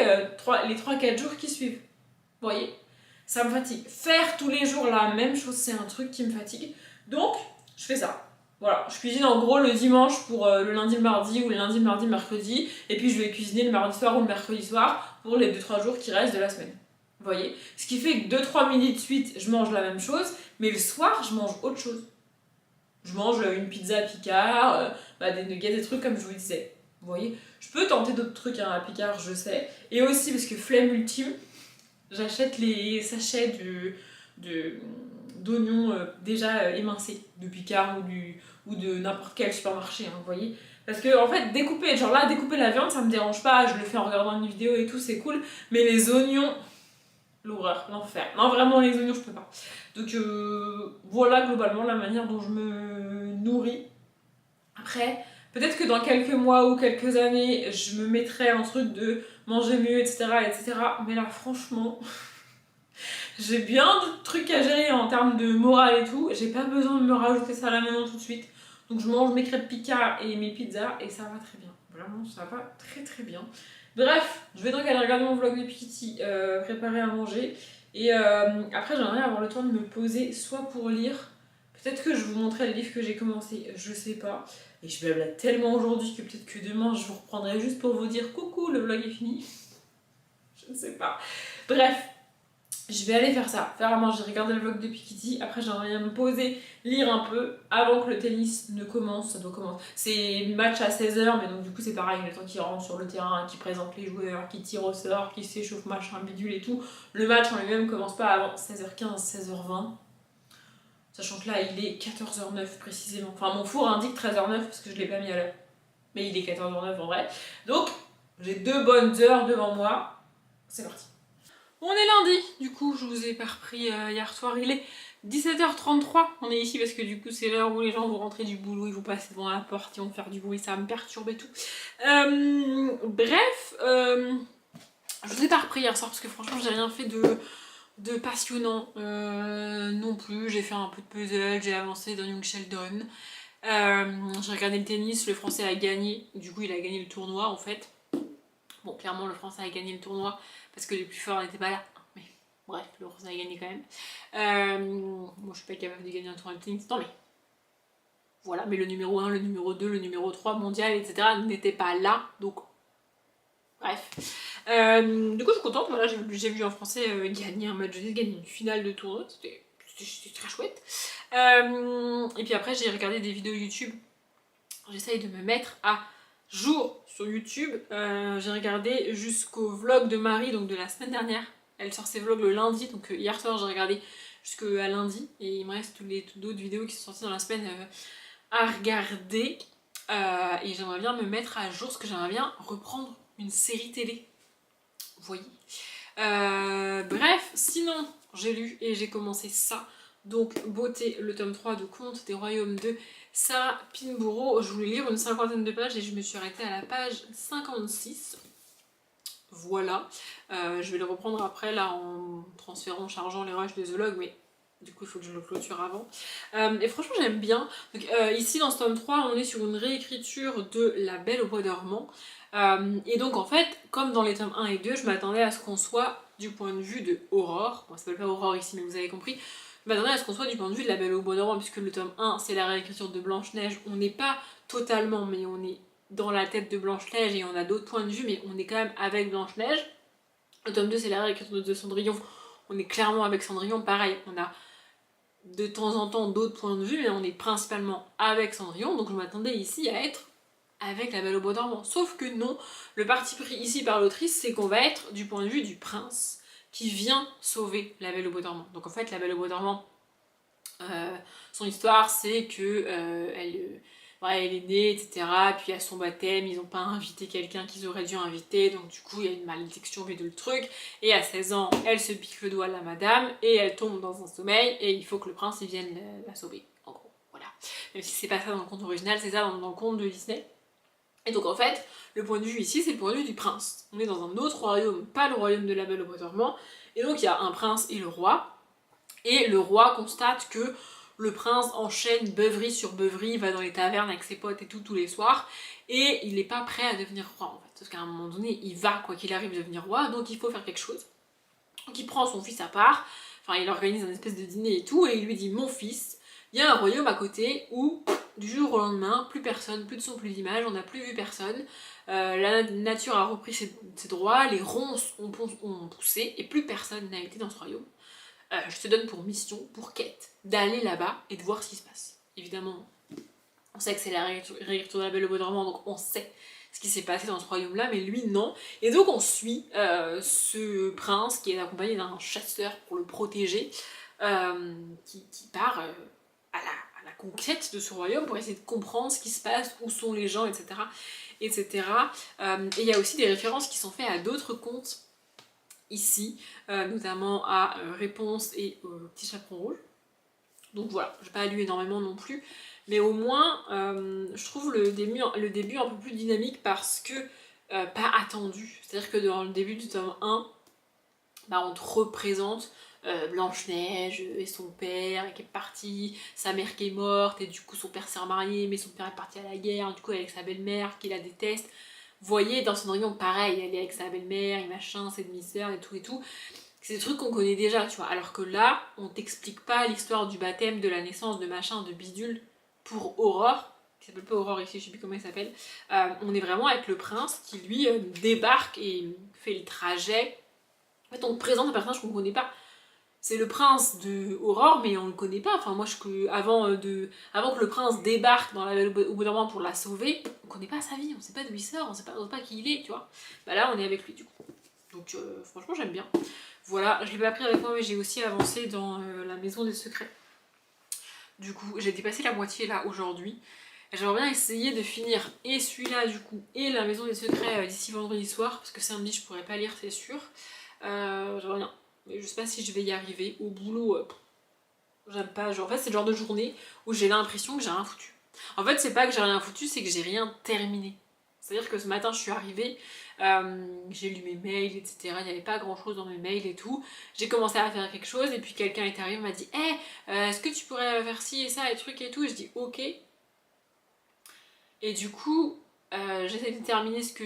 les 3-4 jours qui suivent. Vous voyez? Ça me fatigue. Faire tous les jours la même chose, c'est un truc qui me fatigue. Donc, je fais ça. Voilà, je cuisine en gros le dimanche pour le lundi, le mardi, ou le lundi, le mardi, le mercredi. Et puis je vais cuisiner le mardi soir ou le mercredi soir pour les 2-3 jours qui restent de la semaine. Vous voyez? Ce qui fait que 2-3 minutes de suite, je mange la même chose, mais le soir, je mange autre chose. Je mange une pizza à Picard, des nuggets, des trucs comme je vous disais. Vous voyez? Je peux tenter d'autres trucs à Picard, je sais. Et aussi, parce que flemme ultime, j'achète les sachets de d'oignons déjà émincés, de Picard ou de n'importe quel supermarché, hein, vous voyez. Parce que en fait, découper la viande, ça me dérange pas, je le fais en regardant une vidéo et tout, c'est cool. Mais les oignons, l'horreur, l'enfer. Non, vraiment, les oignons, je peux pas. Donc voilà globalement la manière dont je me nourris. Après, peut-être que dans quelques mois ou quelques années, je me mettrai un truc de manger mieux, etc. etc. Mais là, franchement, j'ai bien d'autres trucs à gérer en termes de morale et tout. J'ai pas besoin de me rajouter ça à la maison tout de suite. Donc je mange mes crêpes Picard et mes pizzas et ça va très bien. Vraiment, ça va très très bien. Bref, je vais donc aller regarder mon vlog de Piketty, préparer à manger. Et après, j'aimerais avoir le temps de me poser soit pour lire. Peut-être que je vous montrerai les livres que j'ai commencé, je sais pas. Et je blablate tellement aujourd'hui que peut-être que demain je vous reprendrai juste pour vous dire coucou, le vlog est fini. Je ne sais pas. Bref, je vais aller faire ça, faire à manger, regarder le vlog de Piketty. Après, j'aimerais bien me poser, lire un peu avant que le tennis ne commence. Ça doit commencer. C'est match à 16h, mais donc du coup, c'est pareil. Le temps qu'il rentre sur le terrain, qu'il présente les joueurs, qu'il tire au sort, qu'il s'échauffe, machin, bidule et tout. Le match en lui-même commence pas avant 16h15, 16h20. Sachant que là, il est 14h09 précisément. Enfin, mon four indique 13h09 parce que je l'ai pas mis à l'heure. Mais il est 14h09 en vrai. Donc, j'ai 2 bonnes heures devant moi. C'est parti. On est lundi, du coup je vous ai pas repris hier soir, il est 17h33, on est ici parce que du coup c'est l'heure où les gens vont rentrer du boulot, ils vont passer devant la porte, ils vont faire du bruit, ça va me perturber et tout. Bref, je vous ai pas repris hier soir parce que franchement j'ai rien fait de passionnant non plus, j'ai fait un peu de puzzle, j'ai avancé dans Young Sheldon, j'ai regardé le tennis, le français a gagné, du coup il a gagné le tournoi en fait. Bon, clairement, le français a gagné le tournoi parce que les plus forts n'étaient pas là. Mais bref, le français a gagné quand même. Moi, je suis pas capable de gagner un tournoi de tennis. Non, mais voilà. Mais le numéro 1, le numéro 2, le numéro 3 mondial, etc. n'étaient pas là. Donc, bref. Du coup, je suis contente. Voilà, j'ai vu un français gagner un match de tennis, gagner une finale de tournoi. C'était très chouette. Et puis après, j'ai regardé des vidéos YouTube. J'essaye de me mettre à jour sur YouTube. J'ai regardé jusqu'au vlog de Marie, donc de la semaine dernière. Elle sort ses vlogs le lundi, donc hier soir j'ai regardé jusqu'à lundi. Et il me reste toutes d'autres vidéos qui sont sorties dans la semaine à regarder. Et j'aimerais bien me mettre à jour, parce que j'aimerais bien reprendre une série télé. Vous voyez. Bref, sinon j'ai lu et j'ai commencé ça. Donc Beauté, le tome 3 de Contes des Royaumes de Sarah Pinborough. Je voulais lire une 50aine de pages et je me suis arrêtée à la page 56. Voilà. Je vais le reprendre après là en transférant, en chargeant les rushs de The Log, mais du coup il faut que je le clôture avant. Et franchement j'aime bien. Donc, ici dans ce tome 3 on est sur une réécriture de La Belle au bois dormant. Et donc en fait, comme dans les tomes 1 et 2, je m'attendais à ce qu'on soit du point de vue de Aurore. Bon, ça s'appelle pas Aurore ici, mais vous avez compris. Je m'attendais à ce qu'on soit du point de vue de La Belle au bois dormant, puisque le tome 1 c'est la réécriture de Blanche-Neige. On n'est pas totalement, mais on est dans la tête de Blanche-Neige et on a d'autres points de vue, mais on est quand même avec Blanche-Neige. Le tome 2 c'est la réécriture de Cendrillon. On est clairement avec Cendrillon, pareil. On a de temps en temps d'autres points de vue, mais on est principalement avec Cendrillon, donc je m'attendais ici à être avec La Belle au bois dormant. Sauf que non, le parti pris ici par l'autrice, c'est qu'on va être du point de vue du prince qui vient sauver La Belle au bois dormant. Donc en fait, La Belle au bois dormant, son histoire, c'est que elle est née, etc. Puis à son baptême, ils n'ont pas invité quelqu'un qu'ils auraient dû inviter, donc du coup, il y a une malédiction, mais de le truc. Et à 16 ans, elle se pique le doigt à la madame, et elle tombe dans un sommeil, et il faut que le prince il vienne la sauver. En gros, voilà. Même si c'est pas ça dans le conte original, c'est ça dans le conte de Disney. Et donc en fait, le point de vue ici, c'est le point de vue du prince. On est dans un autre royaume, pas le royaume de La Belle au bois dormant. Et donc il y a un prince et le roi. Et le roi constate que le prince enchaîne beuverie sur beuverie, il va dans les tavernes avec ses potes et tout tous les soirs. Et il n'est pas prêt à devenir roi en fait. Parce qu'à un moment donné, il va, quoi qu'il arrive, devenir roi. Donc il faut faire quelque chose. Donc il prend son fils à part. Enfin, il organise un espèce de dîner et tout. Et il lui dit, mon fils, il y a un royaume à côté où... Du jour au lendemain, plus personne, plus de son, plus d'image, on n'a plus vu personne. La nature a repris ses droits, les ronces ont poussé et plus personne n'a été dans ce royaume. Je te donne pour mission, pour quête, d'aller là-bas et de voir ce qui se passe. Évidemment, on sait que c'est la réécriture de La Belle au bois dormant, donc on sait ce qui s'est passé dans ce royaume-là, mais lui non. Et donc on suit ce prince qui est accompagné d'un chasseur pour le protéger. qui part à la conquête de ce royaume pour essayer de comprendre ce qui se passe, où sont les gens, etc. etc. Et il y a aussi des références qui sont faites à d'autres contes ici, notamment à Réponse et Petit Chaperon Rouge. Donc voilà, je n'ai pas lu énormément non plus, mais au moins je trouve le début un peu plus dynamique parce que pas attendu. C'est-à-dire que dans le début du tome 1, bah, on te représente Blanche-Neige et son père qui est parti, sa mère qui est morte, et du coup son père s'est remarié, mais son père est parti à la guerre, du coup avec sa belle-mère qui la déteste. Vous voyez, dans son royaume, pareil, elle est avec sa belle-mère, et machin, ses demi-sœurs et tout et tout. C'est des trucs qu'on connaît déjà, tu vois. Alors que là, on t'explique pas l'histoire du baptême, de la naissance, de machin, de bidule pour Aurore, qui s'appelle pas Aurore ici, je sais plus comment il s'appelle. On est vraiment avec le prince qui lui débarque et fait le trajet. En fait, on te présente un personnage qu'on connaît pas. C'est le prince de Aurore, mais on le connaît pas. Enfin, moi, avant que le prince débarque dans la Belle au bout d'un moment pour la sauver, on connaît pas sa vie, on sait pas d'où il sort, on sait pas qui il est, tu vois. Bah là, on est avec lui, du coup. Donc, franchement, j'aime bien. Voilà, je l'ai pas pris avec moi, mais j'ai aussi avancé dans la maison des secrets. Du coup, j'ai dépassé la moitié là aujourd'hui. J'aimerais bien essayer de finir et celui-là du coup et la maison des secrets d'ici vendredi soir, parce que samedi je pourrais pas lire, c'est sûr. J'aimerais bien, mais je sais pas si je vais y arriver. Au boulot, j'aime pas. Genre, en fait, c'est le genre de journée où j'ai l'impression que j'ai rien foutu. En fait, c'est pas que j'ai rien foutu, c'est que j'ai rien terminé. C'est-à-dire que ce matin, je suis arrivée, j'ai lu mes mails, etc. Il n'y avait pas grand-chose dans mes mails et tout. J'ai commencé à faire quelque chose, et puis quelqu'un est arrivé, m'a dit hey, est-ce que tu pourrais faire ci et ça, et trucs et tout. Et je dis ok. Et du coup, j'essaie de terminer ce que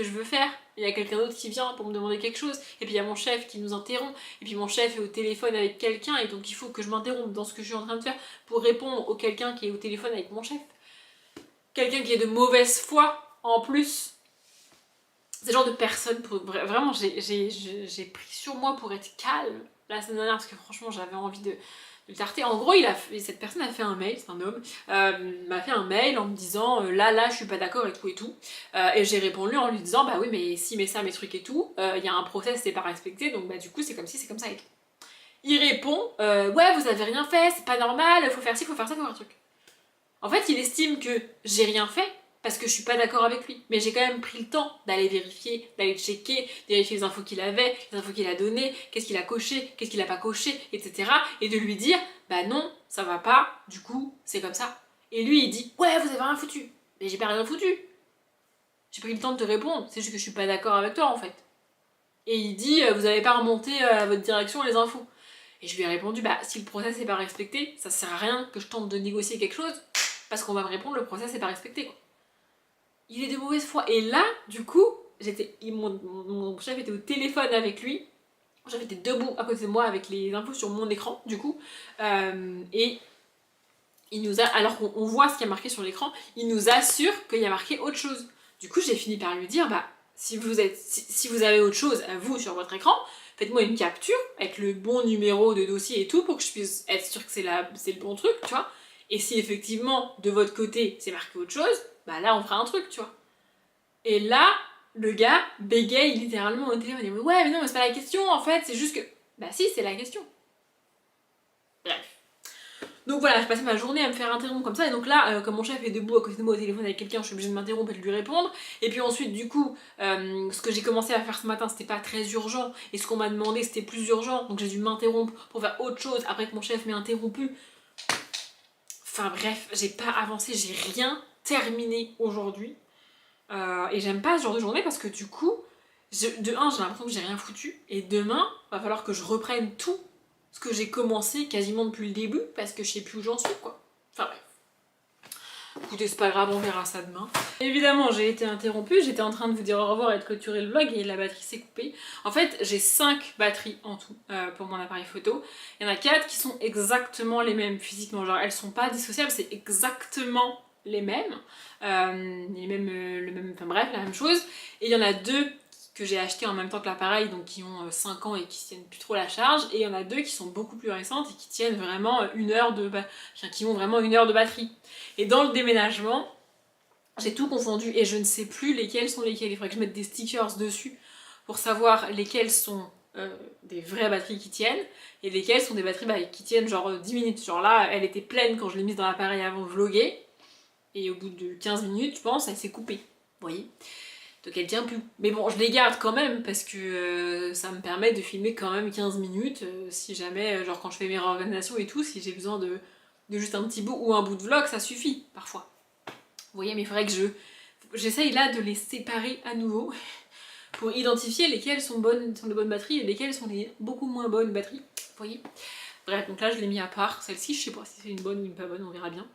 je veux faire. Il y a quelqu'un d'autre qui vient pour me demander quelque chose. Et puis il y a mon chef qui nous interrompt. Et puis mon chef est au téléphone avec quelqu'un. Et donc il faut que je m'interrompe dans ce que je suis en train de faire pour répondre au quelqu'un qui est au téléphone avec mon chef. Quelqu'un qui est de mauvaise foi en plus. C'est le genre de personne, vraiment j'ai pris sur moi pour être calme la semaine dernière parce que franchement j'avais envie de le tarter. En gros, cette personne a fait un mail, c'est un homme, m'a fait un mail en me disant là je suis pas d'accord et tout et tout. Et j'ai répondu en lui disant bah oui mais si mais ça mes trucs et tout, il y a un process c'est pas respecté donc bah du coup c'est comme si c'est comme ça et tout. Il répond ouais vous avez rien fait, c'est pas normal, faut faire ci, faut faire ça, faut faire un truc. En fait il estime que j'ai rien fait parce que je suis pas d'accord avec lui. Mais j'ai quand même pris le temps d'aller vérifier, d'aller checker, vérifier les infos qu'il avait, les infos qu'il a données, qu'est-ce qu'il a coché, qu'est-ce qu'il a pas coché, etc. Et de lui dire, bah non, ça va pas, du coup, c'est comme ça. Et lui, il dit, ouais, vous avez rien foutu. Mais j'ai pas rien foutu. J'ai pris le temps de te répondre, c'est juste que je suis pas d'accord avec toi, en fait. Et il dit, vous avez pas remonté à votre direction les infos. Et je lui ai répondu, bah si le process n'est pas respecté, ça sert à rien que je tente de négocier quelque chose, parce qu'on va me répondre, le process n'est pas respecté, quoi. Il est de mauvaise foi. Et là, du coup, mon chef était au téléphone avec lui. Mon chef était debout à côté de moi avec les infos sur mon écran, du coup. Et il nous a, alors qu'on voit ce qui a marqué sur l'écran, il nous assure qu'il y a marqué autre chose. Du coup, j'ai fini par lui dire, bah, si vous avez autre chose à vous sur votre écran, faites-moi une capture avec le bon numéro de dossier et tout pour que je puisse être sûre que c'est le bon truc, tu vois. Et si effectivement, de votre côté, c'est marqué autre chose, bah là, on fera un truc, tu vois. Et là, le gars bégaye littéralement au téléphone. Il dit ouais, mais non, mais c'est pas la question, en fait, c'est juste que... Bah si, c'est la question. Bref. Donc voilà, je passais ma journée à me faire interrompre comme ça, et donc là, comme mon chef est debout à côté de moi au téléphone avec quelqu'un, je suis obligée de m'interrompre et de lui répondre. Et puis ensuite, du coup, ce que j'ai commencé à faire ce matin, c'était pas très urgent, et ce qu'on m'a demandé, c'était plus urgent, donc j'ai dû m'interrompre pour faire autre chose après que mon chef m'ait interrompu. Enfin bref, j'ai pas avancé, j'ai rien terminé aujourd'hui. Et j'aime pas ce genre de journée parce que du coup, de un, j'ai l'impression que j'ai rien foutu, et demain, va falloir que je reprenne tout ce que j'ai commencé quasiment depuis le début parce que je sais plus où j'en suis, quoi. Enfin bref. Écoutez, c'est pas grave, on verra ça demain. Évidemment, j'ai été interrompue, j'étais en train de vous dire au revoir et de clôturer le vlog et la batterie s'est coupée. En fait, j'ai 5 batteries en tout pour mon appareil photo. Il y en a 4 qui sont exactement les mêmes physiquement, genre elles sont pas dissociables, c'est exactement les mêmes. Enfin bref, la même chose. Et il y en a 2 que j'ai acheté en même temps que l'appareil, donc qui ont 5 ans et qui tiennent plus trop la charge, et il y en a 2 qui sont beaucoup plus récentes et qui tiennent vraiment qui ont vraiment 1 heure de batterie. Et dans le déménagement, j'ai tout confondu et je ne sais plus lesquels sont lesquels. Il faudrait que je mette des stickers dessus pour savoir lesquels sont des vraies batteries qui tiennent, et lesquelles sont des batteries qui tiennent genre 10 minutes. Genre là, elle était pleine quand je l'ai mise dans l'appareil avant de vlogger, et au bout de 15 minutes, je pense, elle s'est coupée. Vous voyez? Donc elle tient plus. Mais bon, je les garde quand même parce que ça me permet de filmer quand même 15 minutes si jamais, genre quand je fais mes réorganisations et tout, si j'ai besoin de juste un petit bout ou un bout de vlog, ça suffit parfois. Vous voyez, mais il faudrait que j'essaye là de les séparer à nouveau pour identifier lesquelles sont les bonnes batteries et lesquelles sont les beaucoup moins bonnes batteries. Vous voyez? Bref, donc là je l'ai mis à part. Celle-ci, je sais pas si c'est une bonne ou une pas bonne, on verra bien.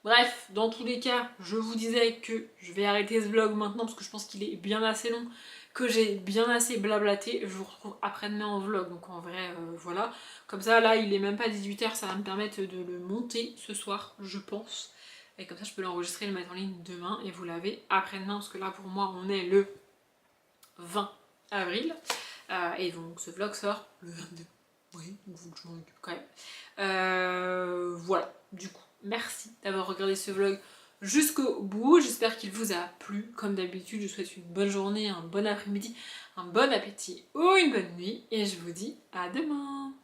Bref, dans tous les cas, je vous disais que je vais arrêter ce vlog maintenant parce que je pense qu'il est bien assez long, que j'ai bien assez blablaté. Je vous retrouve après-demain en vlog, donc en vrai, voilà. Comme ça, là, il est même pas 18h, ça va me permettre de le monter ce soir, je pense. Et comme ça, je peux l'enregistrer et le mettre en ligne demain et vous l'avez après-demain, parce que là, pour moi, on est le 20 avril. Et donc, ce vlog sort le 22. Oui, donc faut que je m'en occupe quand même. Voilà, du coup. Merci d'avoir regardé ce vlog jusqu'au bout, j'espère qu'il vous a plu. Comme d'habitude, je vous souhaite une bonne journée, un bon après-midi, un bon appétit ou une bonne nuit et je vous dis à demain.